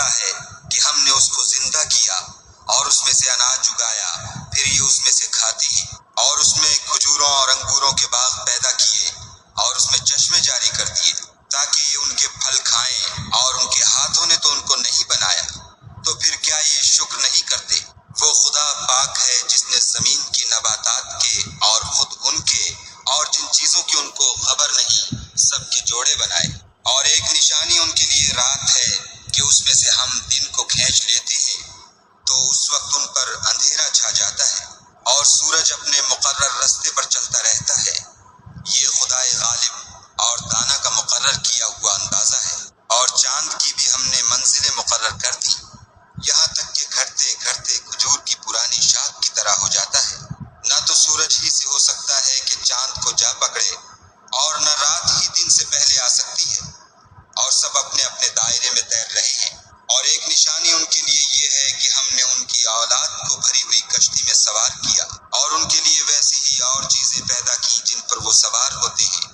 ہوتا ہے کہ ہم نے اس کو زندہ کیا اور اس میں سے اناج اگایا، پھر یہ اس میں سے کھاتی ہیں، اور اس میں کھجوروں اور انگوروں کے باغ پیدا کیے اور اس میں چشمے جاری کر دیے تاکہ یہ ان کے پھل کھائیں، اور ان کے ہاتھوں نے تو ان کو نہیں بنایا، تو پھر کیا یہ شکر نہیں کرتے؟ وہ خدا پاک ہے جس نے زمین کی نباتات کے اور خود ان کے اور جن چیزوں کی ان کو خبر نہیں سب کے جوڑے بنائے، اور ایک نشانی ان کے لیے رات ہے کہ اس میں سے ہم دن کو کھینچ لیتے ہیں، تو اس وقت ان پر اندھیرا چھا جاتا ہے اور سورج اپنے مقرر راستے پر چلتا رہتا ہے۔ یہ خدائے غالب اور دانا کا مقرر کیا ہوا اندازہ ہے، اور چاند کی بھی ہم نے منزلیں مقرر کر دی، یہاں تک کہ گھٹتے گھٹتے کھجور کی پرانی شاخ کی طرح ہو جاتا ہے۔ نہ تو سورج ہی سے ہو سکتا ہے کہ چاند کو جا پکڑے، اور نہ رات ہی دن سے پہلے آ سکتی ہے، اور سب اپنے اپنے دائرے میں تیر رہے ہیں۔ اور ایک نشانی ان کے لیے یہ ہے کہ ہم نے ان کی اولاد کو بھری ہوئی کشتی میں سوار کیا، اور ان کے لیے ویسی ہی اور چیزیں پیدا کی جن پر وہ سوار ہوتے ہیں۔